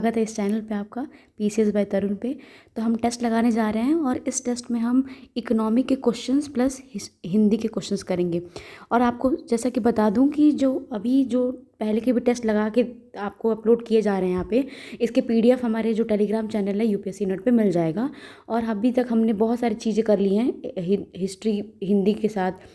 स्वागत है इस चैनल पे आपका पीसीएस बाय तरुण पे। तो हम टेस्ट लगाने जा रहे हैं और इस टेस्ट में हम इकोनॉमी के क्वेश्चंस प्लस हिंदी के क्वेश्चंस करेंगे। और आपको जैसा कि बता दूं कि जो पहले के भी टेस्ट लगा के आपको अपलोड किए जा रहे हैं यहाँ पे, इसके पीडीएफ हमारे जो टेलीग्राम चैनल है यूपीएससी नोट पे मिल जाएगा। और अभी तक हमने बहुत सारी चीज़ें कर ली हैं हिस्ट्री हिंदी के साथ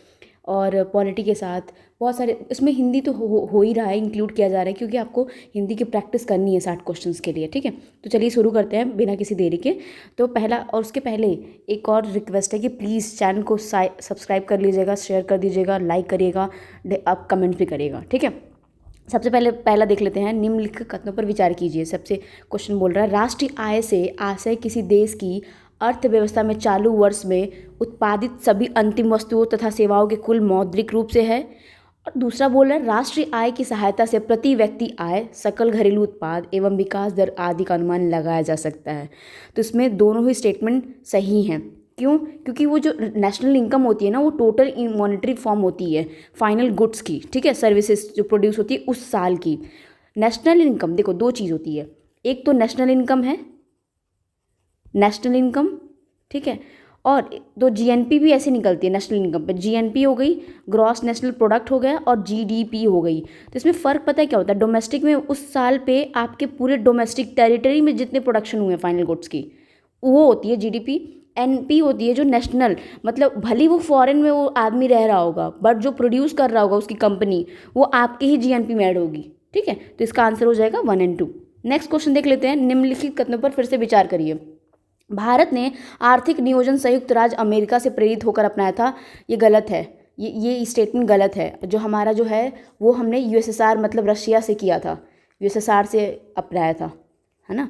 और पॉलिटी के साथ, बहुत सारे इसमें हिंदी तो हो ही रहा है, इंक्लूड किया जा रहा है क्योंकि आपको हिंदी की प्रैक्टिस करनी है 60 क्वेश्चंस के लिए। ठीक है, तो चलिए शुरू करते हैं बिना किसी देरी के। तो पहला, और उसके पहले एक और रिक्वेस्ट है कि प्लीज़ चैनल को सब्सक्राइब कर लीजिएगा, शेयर कर दीजिएगा, लाइक करिएगा, आप कमेंट भी करिएगा। ठीक है, सबसे पहला देख लेते हैं। निम्नलिखित कथनों पर विचार कीजिए। सबसे क्वेश्चन बोल रहा है, राष्ट्रीय आय से आशय किसी देश की अर्थव्यवस्था में चालू वर्ष में उत्पादित सभी अंतिम वस्तुओं तथा सेवाओं के कुल मौद्रिक रूप से है। और दूसरा बोल रहा है, राष्ट्रीय आय की सहायता से प्रति व्यक्ति आय, सकल घरेलू उत्पाद एवं विकास दर आदि का अनुमान लगाया जा सकता है। तो इसमें दोनों ही स्टेटमेंट सही हैं। क्यों? क्योंकि वो जो नेशनल इनकम होती है ना, वो टोटल मॉनेटरी फॉर्म होती है फाइनल गुड्स की। ठीक है, सर्विसेज जो प्रोड्यूस होती है उस साल की। नेशनल इनकम देखो दो चीज़ होती है, एक तो नेशनल इनकम है, नेशनल इनकम, ठीक है, और तो जीएनपी भी ऐसे निकलती है नेशनल इनकम पे। जीएनपी हो गई, ग्रॉस नेशनल प्रोडक्ट हो गया, और जीडीपी हो गई। तो इसमें फ़र्क पता है क्या होता है? डोमेस्टिक में उस साल पे आपके पूरे डोमेस्टिक टेरिटरी में जितने प्रोडक्शन हुए फाइनल गुड्स की, वो होती है जीडीपी। एनपी होती है जो नेशनल, मतलब भले वो फॉरेन में वो आदमी रह रहा होगा, बट जो प्रोड्यूस कर रहा होगा उसकी कंपनी, वो आपके ही जीएनपी में ऐड होगी। ठीक है, तो इसका आंसर हो जाएगा 1 और 2। नेक्स्ट क्वेश्चन देख लेते हैं। निम्नलिखित कथनों पर फिर से विचार करिए। भारत ने आर्थिक नियोजन संयुक्त राज्य अमेरिका से प्रेरित होकर अपनाया था। ये गलत है, ये स्टेटमेंट गलत है। जो हमारा जो है वो हमने यूएसएसआर मतलब रशिया से किया था, यूएसएसआर से अपनाया था, है ना।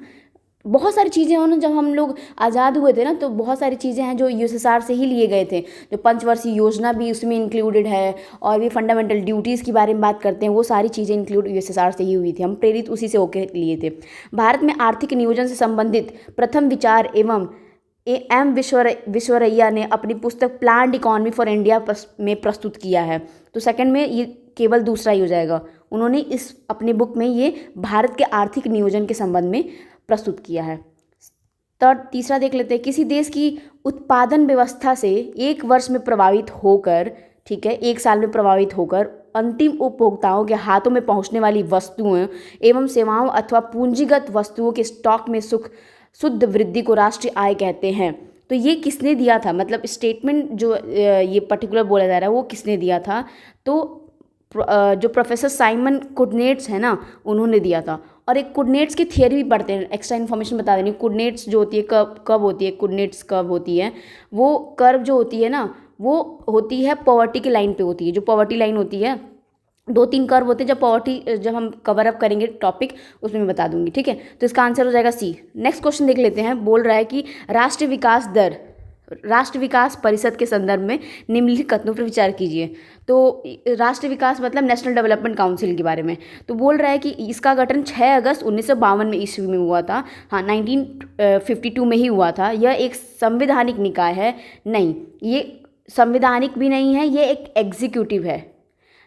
बहुत सारी चीज़ें हैं ना, जब हम लोग आज़ाद हुए थे ना, तो बहुत सारी चीज़ें हैं जो यूएसएसआर से ही लिए गए थे। जो पंचवर्षीय योजना भी उसमें इंक्लूडेड है, और भी फंडामेंटल ड्यूटीज़ के बारे में बात करते हैं, वो सारी चीज़ें इंक्लूड यूएसएसआर से ही हुई थी। हम प्रेरित उसी से होकर लिए थे। भारत में आर्थिक नियोजन से संबंधित प्रथम विचार एवं एम विश्वरैया ने अपनी पुस्तक प्लान्ड इकोनॉमी फॉर इंडिया में प्रस्तुत किया है। तो सेकंड में ये केवल दूसरा ही हो जाएगा। उन्होंने इस अपनी बुक में ये भारत के आर्थिक नियोजन के संबंध में प्रस्तुत किया है। तीसरा देख लेते हैं। किसी देश की उत्पादन व्यवस्था से एक वर्ष में प्रभावित होकर, ठीक है, एक साल में प्रभावित होकर अंतिम उपभोक्ताओं के हाथों में पहुंचने वाली वस्तुओं एवं सेवाओं अथवा पूंजीगत वस्तुओं के स्टॉक में शुद्ध वृद्धि को राष्ट्रीय आय कहते हैं। तो ये किसने दिया था? मतलब स्टेटमेंट जो ये पर्टिकुलर बोला जा रहा है वो किसने दिया था? तो जो प्रोफेसर साइमन कुडनेट्स है ना, उन्होंने दिया था। और एक कुडनेट्स की थियरी भी पढ़ते हैं, एक्स्ट्रा इन्फॉर्मेशन बता देनी। कुडनेट्स जो होती है कब होती है, कुडनेट्स कब होती है? वो कर्व जो होती है ना, वो होती है पॉवर्टी की लाइन पे होती है। जो पॉवर्टी लाइन होती है, 2-3 कर्व होते हैं। जब हम कवर अप करेंगे टॉपिक, उसमें मैं बता दूंगी। ठीक है, तो इसका आंसर हो जाएगा सी। नेक्स्ट क्वेश्चन देख लेते हैं। बोल रहा है कि राष्ट्रीय विकास परिषद के संदर्भ में निम्नलिखित कथनों पर विचार कीजिए। तो राष्ट्रीय विकास मतलब नेशनल डेवलपमेंट काउंसिल के बारे में। तो बोल रहा है कि इसका गठन 6 अगस्त 1952 में ईस्वी में हुआ था। हाँ, 1952 में ही हुआ था। यह एक संवैधानिक निकाय है? नहीं, ये संवैधानिक भी नहीं है, ये एक एग्जीक्यूटिव है।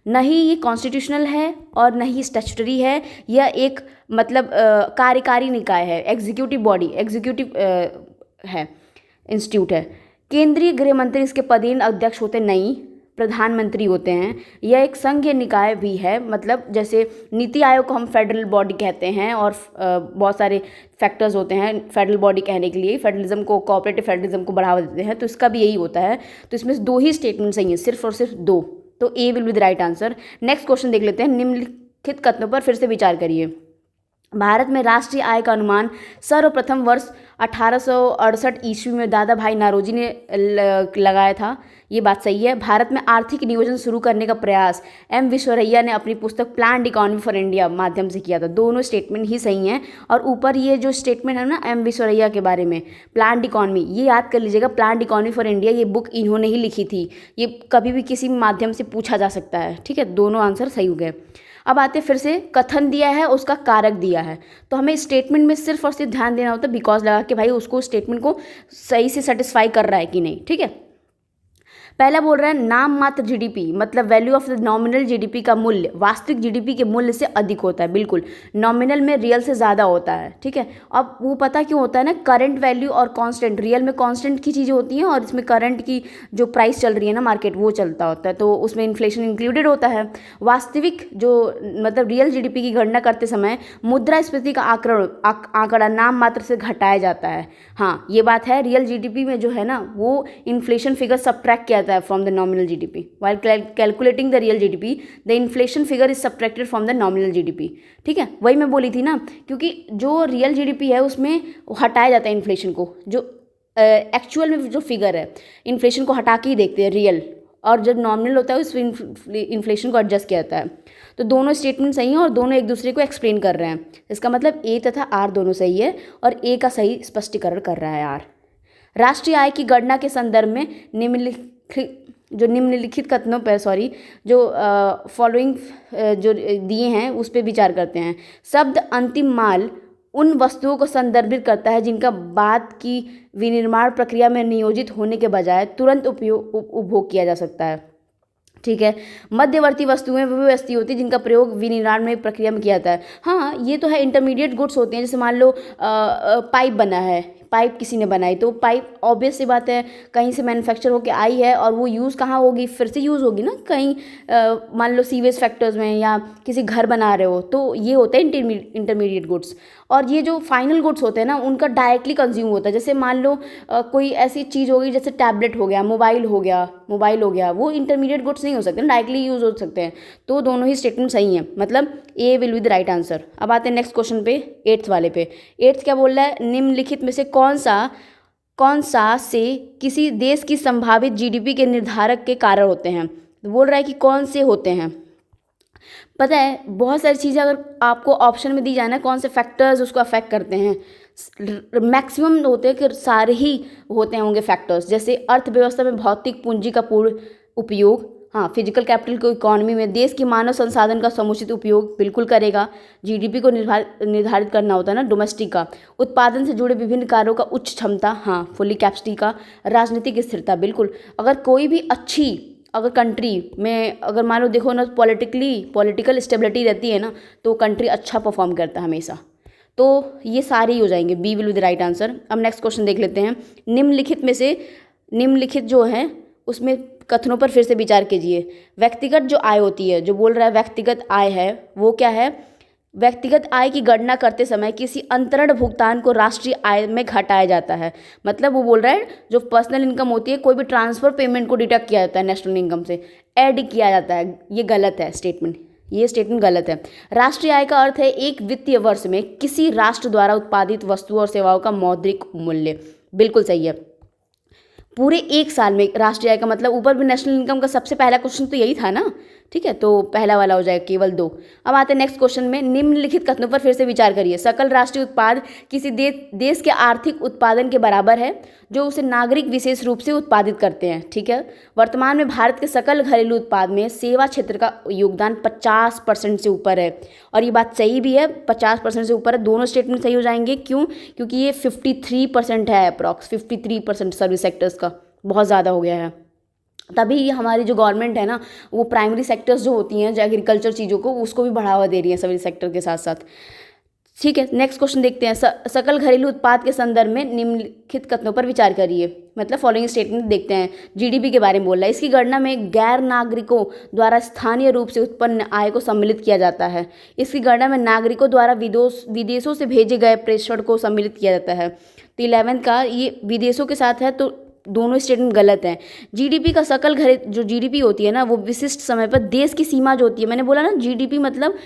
न ही ये कॉन्स्टिट्यूशनल है और न ही स्टैट्यूटरी है। यह एक मतलब कार्यकारी निकाय है, एग्जीक्यूटिव बॉडी, एग्जीक्यूटिव है, इंस्टीट्यूट है। केंद्रीय गृह मंत्री इसके पदेन अध्यक्ष होते नहीं, प्रधानमंत्री होते हैं। यह एक संघीय निकाय भी है, मतलब जैसे नीति आयोग को हम फेडरल बॉडी कहते हैं, और बहुत सारे फैक्टर्स होते हैं फेडरल बॉडी कहने के लिए। फेडरलिज्म को, कोऑपरेटिव फेडरलिज्म को बढ़ावा देते हैं, तो इसका भी यही होता है। तो इसमें 2 ही स्टेटमेंट सही हैं, सिर्फ और सिर्फ 2। तो A will be the right answer. Next question देख लेते हैं। निम्नलिखित कथनों पर फिर से विचार करिए। भारत में राष्ट्रीय आय का अनुमान सर्वप्रथम वर्ष 1868 ईस्वी में दादा भाई नारोजी ने लगाया था। ये बात सही है। भारत में आर्थिक नियोजन शुरू करने का प्रयास एम विश्वरैया ने अपनी पुस्तक प्लान्ड इकोनॉमी फॉर इंडिया माध्यम से किया था। दोनों स्टेटमेंट ही सही हैं। और ऊपर ये जो स्टेटमेंट है ना एम विश्वरैया के बारे में, प्लान्ड इकोनॉमी, ये याद कर लीजिएगा। प्लान्ड इकोनॉमी फॉर इंडिया ये बुक इन्होंने ही लिखी थी। ये कभी भी किसी माध्यम से पूछा जा सकता है। ठीक है, दोनों आंसर सही हो गए। अब आते फिर से, कथन दिया है, उसका कारक दिया है। तो हमें स्टेटमेंट में सिर्फ और सिर्फ ध्यान देना होता है बिकॉज लगा कि भाई उसको स्टेटमेंट को सही से सेटिस्फाई कर रहा है कि नहीं। ठीक है, पहला बोल रहा है नाम मात्र जीडीपी, मतलब value of the nominal GDP का मूल्य वास्तविक जीडीपी के मूल्य से अधिक होता है। बिल्कुल, नॉमिनल में रियल से ज़्यादा होता है, ठीक है। अब वो पता क्यों होता है ना, करंट वैल्यू और कांस्टेंट, रियल में कांस्टेंट की चीज़ें होती हैं और इसमें करंट की जो प्राइस चल रही है ना मार्केट, वो चलता होता है, तो उसमें इन्फ्लेशन इंक्लूडेड होता है। वास्तविक जो मतलब रियल जीडीपी की गणना करते समय मुद्रास्फीति का आंकड़ा नाम मात्र से घटाया जाता है। हाँ, ये बात है, रियल जीडीपी में जो है ना वो इन्फ्लेशन फिगर सब्ट्रैक्ट किया जाता है from the nominal GDP. While calculating the real GDP the inflation figure is subtracted from the nominal GDP. ठीक है, वही मैं बोली थी ना, क्योंकि जो रियल जीडीपी है उसमें हटाया जाता है इन्फ्लेशन को, जो एक्चुअल में जो फिगर है इन्फ्लेशन को हटा के ही देखते हैं रियल, और जब नॉमिनल होता है उसमें इन्फ्लेशन को एडजस्ट किया जाता है। तो दोनों स्टेटमेंट सही हैं और दोनों एक दूसरे को एक्सप्लेन कर रहे हैं। इसका मतलब ए तथा आर दोनों सही है और ए का सही स्पष्टीकरण कर रहा है आर। राष्ट्रीय आय की गणना के संदर्भ में निम्नलिखित कथनों पर जो फॉलोइंग जो दिए हैं उस पर विचार करते हैं। शब्द अंतिम माल उन वस्तुओं को संदर्भित करता है जिनका बाद की विनिर्माण प्रक्रिया में नियोजित होने के बजाय तुरंत उपभोग किया जा सकता है। ठीक है, मध्यवर्ती वस्तुएं वो वस्तु होती है जिनका प्रयोग विनिर्माण में प्रक्रिया में किया जाता है। हाँ, ये तो है, इंटरमीडिएट गुड्स होते हैं, जैसे मान लो पाइप बना है, पाइप किसी ने बनाई, तो पाइप ऑब्वियस सी बात है कहीं से मैन्युफैक्चर होके आई है और वो यूज़ कहाँ होगी, फिर से यूज़ होगी ना कहीं, मान लो सीवेज फैक्टर्स में या किसी घर बना रहे हो, तो ये होता है इंटरमीडिएट गुड्स। और ये जो फाइनल गुड्स होते हैं ना उनका डायरेक्टली कंज्यूम होता है, जैसे मान लो कोई ऐसी चीज़ होगी जैसे टैबलेट हो गया, मोबाइल हो गया, वो इंटरमीडिएट गुड्स नहीं हो सकते, डायरेक्टली यूज़ हो सकते हैं। तो दोनों ही स्टेटमेंट सही हैं, मतलब A will be the right answer. अब आते हैं नेक्स्ट क्वेश्चन पे, 8th वाले पे। 8th क्या बोल रहा है, निम्नलिखित में से कौन सा से किसी देश की संभावित जीडीपी के निर्धारक के कारण होते हैं। तो बोल रहा है कि कौन से होते हैं। पता है बहुत सारी चीज़ें अगर आपको ऑप्शन में दी जाए ना, कौन से फैक्टर्स उसको अफेक्ट करते हैं, मैक्सिमम होते हैं कि सारे ही होते होंगे फैक्टर्स, जैसे अर्थव्यवस्था में भौतिक पूंजी का पूर्ण उपयोग, हाँ, फिजिकल कैपिटल को इकोनॉमी में देश की मानव संसाधन का समुचित उपयोग बिल्कुल करेगा। जीडीपी को निर्धारित करना होता है ना डोमेस्टिक का, उत्पादन से जुड़े विभिन्न कार्यों का उच्च क्षमता, हाँ, फुली कैपेसिटी का, राजनीतिक स्थिरता बिल्कुल। अगर कोई भी अगर कंट्री में अगर मान लो देखो ना पॉलिटिकल स्टेबिलिटी रहती है ना, तो कंट्री अच्छा परफॉर्म करता है हमेशा। तो ये सारे ही हो जाएंगे, B will be the right answer. अब नेक्स्ट क्वेश्चन देख लेते हैं। निम्नलिखित जो है उसमें कथनों पर फिर से विचार कीजिए। व्यक्तिगत जो आय होती है, जो बोल रहा है व्यक्तिगत आय है, वो क्या है, व्यक्तिगत आय की गणना करते समय किसी अंतरण भुगतान को राष्ट्रीय आय में घटाया जाता है। मतलब वो बोल रहा है जो पर्सनल इनकम होती है, कोई भी ट्रांसफर पेमेंट को डिडक्ट किया जाता है नेशनल इनकम से, ऐड किया जाता है। ये गलत है स्टेटमेंट, ये स्टेटमेंट गलत है। राष्ट्रीय आय का अर्थ है एक वित्तीय वर्ष में किसी राष्ट्र द्वारा उत्पादित वस्तुओं और सेवाओं का मौद्रिक मूल्य। बिल्कुल सही है, पूरे एक साल में राष्ट्रीय आय का मतलब, ऊपर भी नेशनल इनकम का सबसे पहला क्वेश्चन तो यही था ना, ठीक है, तो पहला वाला हो जाएगा, केवल 2। अब आते हैं नेक्स्ट क्वेश्चन में। निम्नलिखित कथनों पर फिर से विचार करिए। सकल राष्ट्रीय उत्पाद किसी देश के आर्थिक उत्पादन के बराबर है जो उसे नागरिक विशेष रूप से उत्पादित करते हैं। ठीक है, वर्तमान में भारत के सकल घरेलू उत्पाद में सेवा क्षेत्र का योगदान 50% से ऊपर है, और ये बात सही भी है, 50% से ऊपर है। दोनों स्टेटमेंट सही हो जाएंगे, क्यों, क्योंकि ये 53% है, अप्रॉक्स 53% सर्विस सेक्टर्स का, बहुत ज़्यादा हो गया है। तभी हमारी जो गवर्नमेंट है ना, वो प्राइमरी सेक्टर्स जो होती हैं, जो एग्रीकल्चर चीज़ों को, उसको भी बढ़ावा दे रही है सर्विस सेक्टर के साथ साथ। ठीक है, नेक्स्ट क्वेश्चन देखते हैं। सकल घरेलू उत्पाद के संदर्भ में निम्नलिखित कथनों पर विचार करिए। मतलब फॉलोइंग स्टेटमेंट देखते हैं। जीडीपी के बारे में बोल रहा है, इसकी गणना में गैर नागरिकों द्वारा स्थानीय रूप से उत्पन्न आय को सम्मिलित किया जाता है। इसकी गणना में नागरिकों द्वारा विदेशों से भेजे गए प्रेषण को सम्मिलित किया जाता है। तो 11th का ये विदेशों के साथ है, तो दोनों स्टेटमेंट गलत हैं। जीडीपी का जो जीडीपी होती है ना, वो विशिष्ट समय पर देश की सीमा जो होती है, मैंने बोला ना जीडीपी मतलब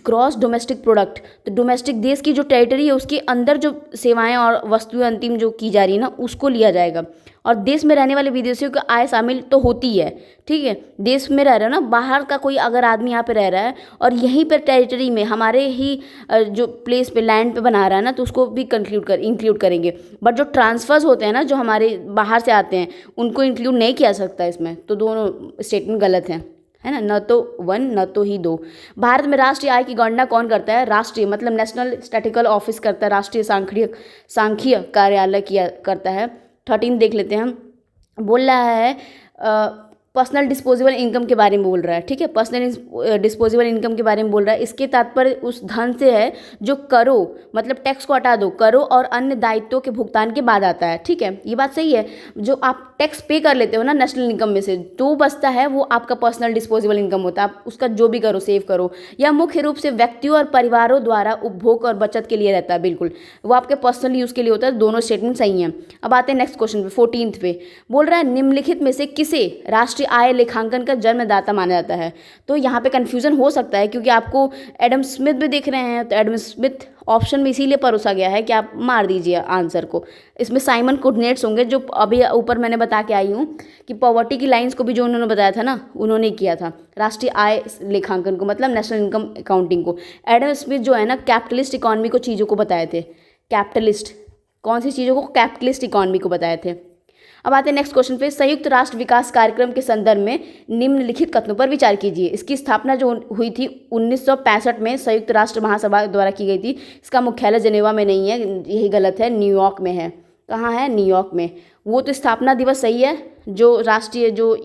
ग्रॉस डोमेस्टिक प्रोडक्ट, तो डोमेस्टिक देश की जो टेरिटरी है उसके अंदर जो सेवाएं और वस्तुएं अंतिम जो की जा रही है ना, उसको लिया जाएगा। और देश में रहने वाले विदेशियों की आय शामिल तो होती है, ठीक है, देश में रह रहा है ना, बाहर का कोई अगर आदमी यहाँ पे रह रहा है और यहीं पर टेरिटरी में हमारे ही जो प्लेस पे लैंड पे बना रहा है ना, तो उसको भी इंक्लूड करेंगे। बट जो ट्रांसफर्स होते हैं ना, जो हमारे बाहर से आते हैं, उनको इंक्लूड नहीं किया सकता इसमें। तो दोनों स्टेटमेंट गलत हैं, है ना, न तो 1 न तो ही 2। भारत में राष्ट्रीय आय की गणना कौन करता है? राष्ट्रीय मतलब नेशनल स्टैटिस्टिकल ऑफिस करता है, राष्ट्रीय सांख्यिक कार्यालय किया करता है। 13 देख लेते हैं हम। बोल रहा है पर्सनल डिस्पोजेबल इनकम के बारे में बोल रहा है, ठीक है, पर्सनल डिस्पोजेबल इनकम के बारे में बोल रहा है। इसके तात्पर्य उस धन से है जो करों, मतलब टैक्स को हटा दो, करों और अन्य दायित्वों के भुगतान के बाद आता है, ठीक है, ये बात सही है। जो आप टैक्स पे कर लेते हो ना नेशनल इनकम में से, जो बचता है वो आपका पर्सनल डिस्पोजेबल इनकम होता है। आप उसका जो भी करो, सेव करो, या मुख्य रूप से व्यक्तियों और परिवारों द्वारा उपभोग और बचत के लिए रहता है, बिल्कुल वो आपके पर्सनल यूज़ के लिए होता है। दोनों स्टेटमेंट सही हैं। अब आते हैं नेक्स्ट क्वेश्चन पे, 14th पे बोल रहा है निम्नलिखित में से किसे राष्ट्रीय आय लेखांकन का जन्मदाता माना जाता है। तो यहाँ पे कंफ्यूजन हो सकता है क्योंकि आपको एडम स्मिथ भी दिख रहे हैं, तो एडम स्मिथ ऑप्शन में इसीलिए परोसा गया है कि आप मार दीजिए आंसर को। इसमें साइमन कोऑर्डिनेट्स होंगे, जो अभी ऊपर मैंने बता के आई हूँ कि पॉवर्टी की लाइंस को भी जो उन्होंने बताया था ना, उन्होंने किया था राष्ट्रीय आय लेखांकन को, मतलब नेशनल इनकम अकाउंटिंग को। एडम स्मिथ जो है ना कैपिटलिस्ट इकोनॉमी को चीज़ों को बताए थे। कैपिटलिस्ट कौन सी चीज़ों को? कैपिटलिस्ट इकोनॉमी को बताए थे। अब आते हैं नेक्स्ट क्वेश्चन पे, संयुक्त राष्ट्र विकास कार्यक्रम के संदर्भ में निम्नलिखित कथनों पर विचार कीजिए। इसकी स्थापना जो हुई थी 1965 में संयुक्त राष्ट्र महासभा द्वारा की गई थी। इसका मुख्यालय जेनेवा में नहीं है, यही गलत है, न्यूयॉर्क में है। कहाँ है? न्यूयॉर्क में। वो तो स्थापना दिवस सही है, जो राष्ट्रीय जो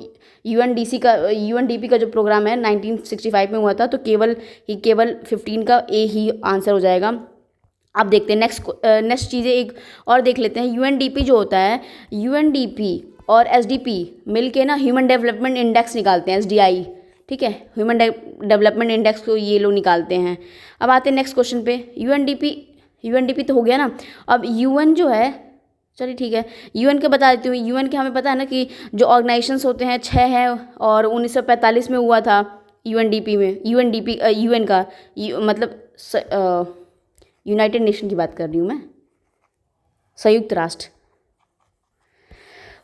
यूएनडीपी का जो प्रोग्राम है 1965 में हुआ था, तो केवल 15 का ए ही आंसर हो जाएगा। अब देखते हैं नेक्स्ट चीज़ें एक और देख लेते हैं। यूएनडीपी जो होता है, यूएनडीपी और एसडीपी मिलके ना ह्यूमन डेवलपमेंट इंडेक्स निकालते हैं, एसडीआई, ठीक है, ह्यूमन डेवलपमेंट इंडेक्स को ये लोग निकालते हैं। अब आते हैं नेक्स्ट क्वेश्चन पे, यूएनडीपी तो हो गया ना। अब यूएन जो है, चलिए ठीक है, यूएन के बता देती हूँ। यूएन के हमें पता है ना कि जो ऑर्गेनाइजेशंस होते हैं 6 हैं, और 1945 में हुआ था यूएनडीपी में, यूएन का मतलब यूनाइटेड नेशन की बात कर रही हूँ मैं, संयुक्त राष्ट्र।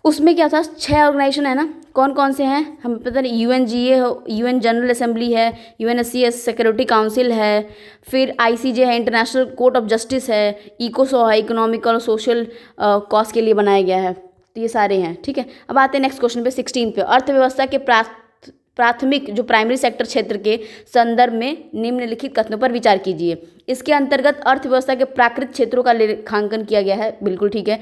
उसमें क्या था, 6 ऑर्गेनाइजेशन है ना, कौन कौन से हैं हमें पता नहीं। यूएनजीए हो, यूएन जनरल असेंबली है, यूएनएससीएस सिक्योरिटी काउंसिल है, फिर आईसीजे है, इंटरनेशनल कोर्ट ऑफ जस्टिस है, इकोसो है, इकोनॉमिकल और सोशल कॉज के लिए बनाया गया है। तो ये सारे हैं, ठीक है। अब आते हैं नेक्स्ट क्वेश्चन पे, 16 पे, अर्थव्यवस्था के प्राथमिक जो प्राइमरी सेक्टर क्षेत्र के संदर्भ में निम्नलिखित कथनों पर विचार कीजिए। इसके अंतर्गत अर्थव्यवस्था के प्राकृतिक क्षेत्रों का लेखांकन किया गया है, बिल्कुल ठीक है।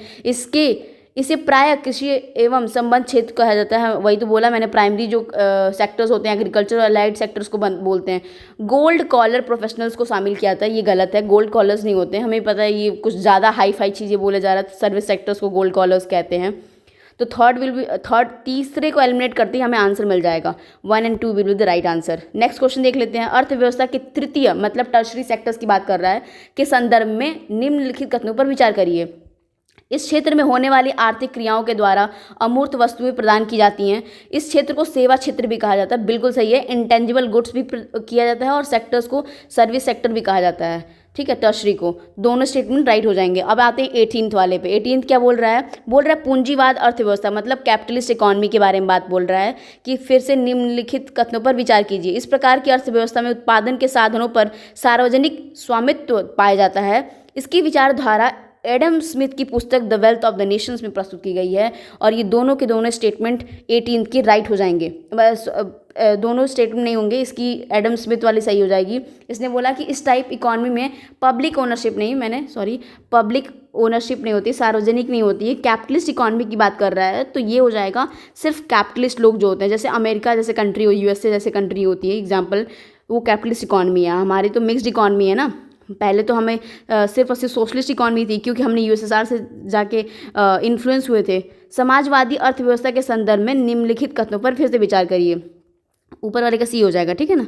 इसे प्राय कृषि एवं संबंध क्षेत्र कहा जाता है, वही तो बोला मैंने, प्राइमरी जो सेक्टर्स होते हैं एग्रीकल्चर और अलाइड सेक्टर्स को बोलते हैं। गोल्ड कॉलर प्रोफेशनल्स को शामिल किया जाता है, ये गलत है, गोल्ड कॉलर्स नहीं होते हैं, हमें पता है, ये कुछ ज़्यादा हाई फाई चीज़ें बोले जा रहा है, सर्विस सेक्टर्स को गोल्ड कॉलर्स कहते हैं। तो तीसरे को एलिमिनेट करते ही हमें आंसर मिल जाएगा, 1 और 2 will be the right answer. Next question देख लेते हैं, अर्थव्यवस्था के तृतीय मतलब टर्शरी सेक्टर्स की बात कर रहा है, के संदर्भ में निम्नलिखित कथनों पर विचार करिए। इस क्षेत्र में होने वाली आर्थिक क्रियाओं के द्वारा अमूर्त वस्तुएं प्रदान की जाती हैं। इस क्षेत्र को सेवा क्षेत्र भी कहा जाता है, बिल्कुल सही है। इंटेंजिबल गुड्स भी किया जाता है, और सेक्टर्स को सर्विस सेक्टर भी कहा जाता है, ठीक है, टर्शरी को। दोनों स्टेटमेंट राइट हो जाएंगे। अब आते हैं 18th वाले पे। 18th क्या बोल रहा है पूंजीवाद अर्थव्यवस्था मतलब कैपिटलिस्ट इकोनॉमी के बारे में बात बोल रहा है कि फिर से निम्नलिखित कथनों पर विचार कीजिए। इस प्रकार की अर्थव्यवस्था में उत्पादन के साधनों पर सार्वजनिक स्वामित्व पाया जाता है। इसकी विचारधारा एडम स्मिथ की पुस्तक the wealth of the Nations में प्रस्तुत की गई है, और ये दोनों के दोनों स्टेटमेंट 18th की राइट हो जाएंगे। बस दोनों स्टेटमेंट नहीं होंगे, इसकी एडम स्मिथ वाली सही हो जाएगी। इसने बोला कि इस टाइप इकोनॉमी में पब्लिक ओनरशिप नहीं होती, सार्वजनिक नहीं होती है, कैपिटलिस्ट इकोनॉमी की बात कर रहा है, तो ये हो जाएगा सिर्फ कैपिटलिस्ट लोग जो होते हैं, जैसे अमेरिका जैसे कंट्री हो, यूएसए जैसे कंट्री होती है एग्जाम्पल, वो कैपिटलिस्ट इकोनॉमी है। हमारी तो मिक्स्ड इकोनॉमी है ना, पहले तो हमें सिर्फ और सिर्फ सोशलिस्ट इकोनॉमी थी, क्योंकि हमने यूएसएसआर से जाके इन्फ्लुएंस हुए थे। समाजवादी अर्थव्यवस्था के संदर्भ में निम्नलिखित कथनों पर फिर से विचार करिए। ऊपर वाले का सी हो जाएगा, ठीक है ना।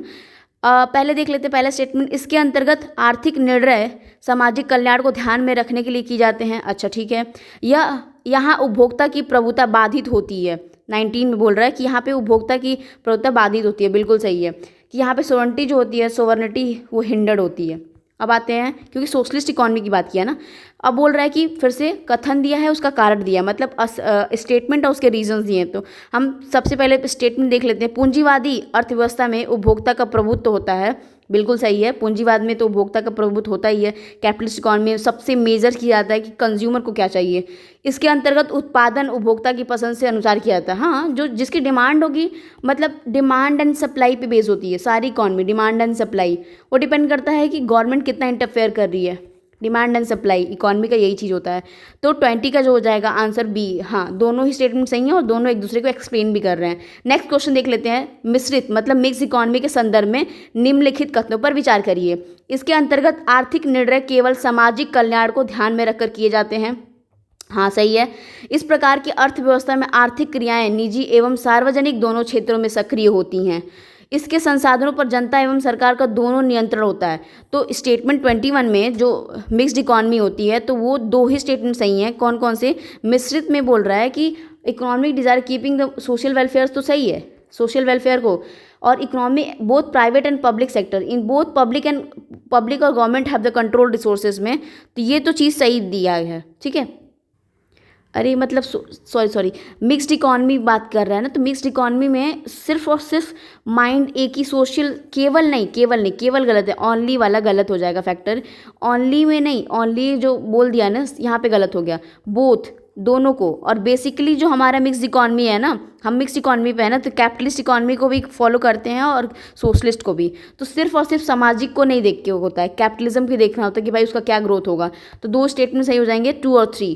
पहले देख लेते हैं पहला स्टेटमेंट, इसके अंतर्गत आर्थिक निर्णय सामाजिक कल्याण को ध्यान में रखने के लिए की जाते हैं। अच्छा ठीक है। यहाँ उपभोक्ता की प्रभुता बाधित होती है। 19 में बोल रहा है कि यहाँ पे उपभोक्ता की प्रभुता बाधित होती है, बिल्कुल सही है। कि यहाँ पे सोवर्निटी जो होती है, सोवर्निटी वो हिंडर्ड होती है। अब आते हैं, क्योंकि सोशलिस्ट इकोनॉमी की बात किया ना, अब बोल रहा है कि फिर से कथन दिया है, उसका कारण दिया, मतलब स्टेटमेंट और उसके रीजंस दिए। तो हम सबसे पहले स्टेटमेंट देख लेते हैं। पूंजीवादी अर्थव्यवस्था में उपभोक्ता का प्रभुत्व होता है, बिल्कुल सही है। पूंजीवाद में तो उपभोक्ता का प्रभुत्व होता ही है। कैपिटलिस्ट इकोनॉमी में सबसे मेजर किया जाता है कि कंज्यूमर को क्या चाहिए। इसके अंतर्गत उत्पादन उपभोक्ता की पसंद से अनुसार किया जाता है। हाँ, जो जिसकी डिमांड होगी, मतलब डिमांड एंड सप्लाई पे बेस होती है सारी इकोनॉमी, डिमांड एंड सप्लाई। वो डिपेंड करता है कि गवर्नमेंट कितना इंटरफेयर कर रही है, डिमांड एंड सप्लाई, इकोनॉमी का यही चीज़ होता है। तो 20 का जो हो जाएगा आंसर बी। हाँ, दोनों ही स्टेटमेंट सही हैं और दोनों एक दूसरे को एक्सप्लेन भी कर रहे हैं। नेक्स्ट क्वेश्चन देख लेते हैं। मिश्रित मतलब मिक्स इकोनॉमी के संदर्भ में निम्नलिखित कथनों पर विचार करिए। इसके अंतर्गत आर्थिक निर्णय केवल सामाजिक कल्याण को ध्यान में रखकर किए जाते हैं। हाँ, सही है। इस प्रकार की अर्थव्यवस्था में आर्थिक क्रियाएं निजी एवं सार्वजनिक दोनों क्षेत्रों में सक्रिय होती हैं। इसके संसाधनों पर जनता एवं सरकार का दोनों नियंत्रण होता है। तो स्टेटमेंट 21 में जो मिक्स्ड इकॉनमी होती है तो वो दो ही स्टेटमेंट सही हैं। कौन कौन से? मिश्रित में बोल रहा है कि economic desire keeping the social welfare, तो सही है, सोशल वेलफेयर को, और economy both private and public sector, in both public और government have the control resources में, तो ये तो चीज़ सही दिया है। ठीक है, अरे मतलब सॉरी मिक्स्ड इकॉनमी बात कर रहा है ना, तो मिक्स्ड इकॉनमी में सिर्फ और सिर्फ माइंड एक ही सोशल, केवल गलत है, ओनली वाला गलत हो जाएगा फैक्टर, ओनली में नहीं, ओनली जो बोल दिया ना यहाँ पे गलत हो गया, बोथ दोनों को। और बेसिकली जो हमारा मिक्स्ड इकॉनमी है ना, हम मिक्स्ड इकॉनमी पे है ना, तो कैपिटलिस्ट इकॉनमी को भी फॉलो करते हैं और सोशलिस्ट को भी। तो सिर्फ और सिर्फ सामाजिक को नहीं देख के होता है, कैपिटलिज्म की देखना होता है कि भाई उसका क्या ग्रोथ होगा। तो दो स्टेटमेंट सही हो जाएंगे, 2 और 3।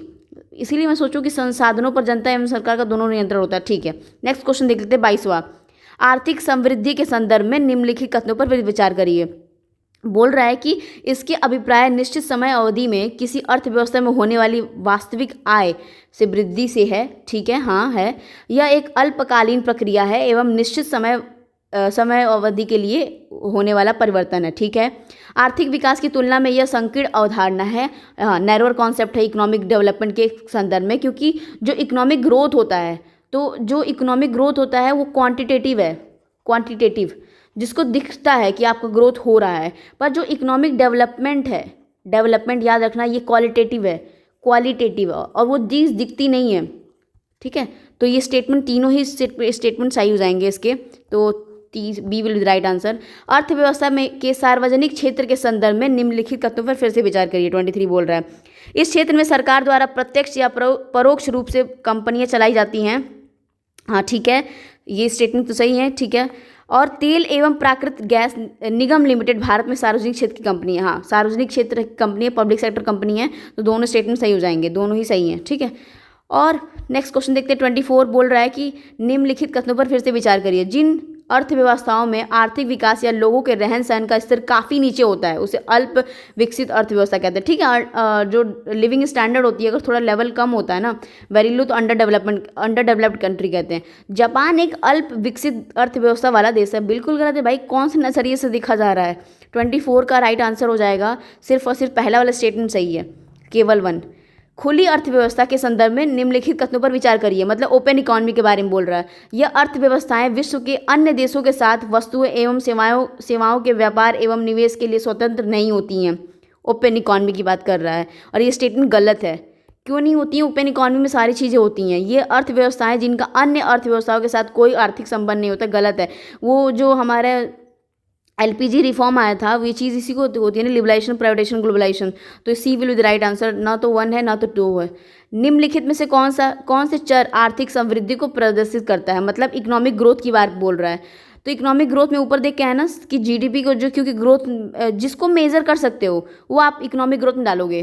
इसीलिए मैं सोचूं कि संसाधनों पर जनता एवं सरकार का दोनों नियंत्रण होता है। ठीक है, नेक्स्ट क्वेश्चन देख लेते हैं 22वां। आर्थिक समृद्धि के संदर्भ में निम्नलिखित कथनों पर विचार करिए। बोल रहा है कि इसके अभिप्राय निश्चित समय अवधि में किसी अर्थव्यवस्था में होने वाली वास्तविक आय से वृद्धि से है। ठीक है, हाँ है। यह एक अल्पकालीन प्रक्रिया है एवं निश्चित समय अवधि के लिए होने वाला परिवर्तन है। ठीक है, आर्थिक विकास की तुलना में यह संकीर्ण अवधारणा है, नैरोअर कॉन्सेप्ट है इकोनॉमिक डेवलपमेंट के संदर्भ में, क्योंकि जो इकोनॉमिक ग्रोथ होता है, तो जो इकोनॉमिक ग्रोथ होता है वो क्वांटिटेटिव है, क्वांटिटेटिव जिसको दिखता है कि आपका ग्रोथ हो रहा है। पर जो इकोनॉमिक डेवलपमेंट है, डेवलपमेंट याद रखना, ये क्वालिटेटिव है, क्वालिटेटिव, और वो चीज़ दिखती नहीं है। ठीक है, तो ये स्टेटमेंट, तीनों ही स्टेटमेंट सही हो जाएंगे इसके। तो B will be right answer. अर्थव्यवस्था में के सार्वजनिक क्षेत्र के संदर्भ में निम्नलिखित कथनों पर फिर से विचार करिए। 23 बोल रहा है, इस क्षेत्र में सरकार द्वारा प्रत्यक्ष या परोक्ष रूप से कंपनियां चलाई जाती हैं। हाँ ठीक है, ये स्टेटमेंट तो सही है। ठीक है, और तेल एवं प्राकृतिक गैस निगम लिमिटेड भारत में सार्वजनिक क्षेत्र की कंपनी है। हाँ, सार्वजनिक क्षेत्र की कंपनी है, पब्लिक सेक्टर कंपनी है, तो दोनों स्टेटमेंट सही हो जाएंगे, दोनों ही सही हैं। ठीक है, और नेक्स्ट क्वेश्चन देखते हैं। 24 बोल रहा है कि निम्नलिखित कथनों पर फिर से विचार करिए। जिन अर्थव्यवस्थाओं में आर्थिक विकास या लोगों के रहन सहन का स्तर काफ़ी नीचे होता है उसे अल्प विकसित अर्थव्यवस्था कहते हैं। ठीक है, जो लिविंग स्टैंडर्ड होती है अगर थोड़ा लेवल कम होता है ना, वेरी लो, तो अंडर डेवलप्ड कंट्री कहते हैं। जापान एक अल्प विकसित अर्थव्यवस्था वाला देश है। बिल्कुल गलत है भाई, कौन से नजरिए से देखा जा रहा है? 24 का राइट आंसर हो जाएगा, सिर्फ और सिर्फ पहला वाला स्टेटमेंट सही है, केवल 1। खुली अर्थव्यवस्था के संदर्भ में निम्नलिखित कथनों पर विचार करिए, मतलब ओपन इकोनॉमी के बारे में बोल रहा है। यह अर्थव्यवस्थाएं विश्व के अन्य देशों के साथ वस्तुएं एवं सेवाओं के व्यापार एवं निवेश के लिए स्वतंत्र नहीं होती हैं। ओपन इकोनॉमी की बात कर रहा है, और ये स्टेटमेंट गलत है। क्यों नहीं होती हैं? ओपन इकोनॉमी में सारी चीज़ें होती हैं। ये अर्थव्यवस्थाएं जिनका अन्य अर्थव्यवस्थाओं के साथ कोई आर्थिक संबंध नहीं होता, गलत है। वो जो हमारे एलपीजी रिफॉर्म आया था, वो चीज़ इसी को होती है ना, लिबरलाइजेशन, प्राइवेटाइजेशन, ग्लोबलाइजेशन। तो C will be the right answer, ना तो 1 है ना तो 2 है। निम्नलिखित में से कौन से चर आर्थिक समृद्धि को प्रदर्शित करता है? मतलब इकोनॉमिक ग्रोथ की बात बोल रहा है। तो इकोनॉमिक ग्रोथ में ऊपर देख के है ना कि जीडीपी को, जो क्योंकि ग्रोथ जिसको मेजर कर सकते हो वो आप इकोनॉमिक ग्रोथ में डालोगे।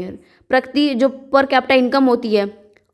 प्रति जो पर कैपिटा इनकम होती है,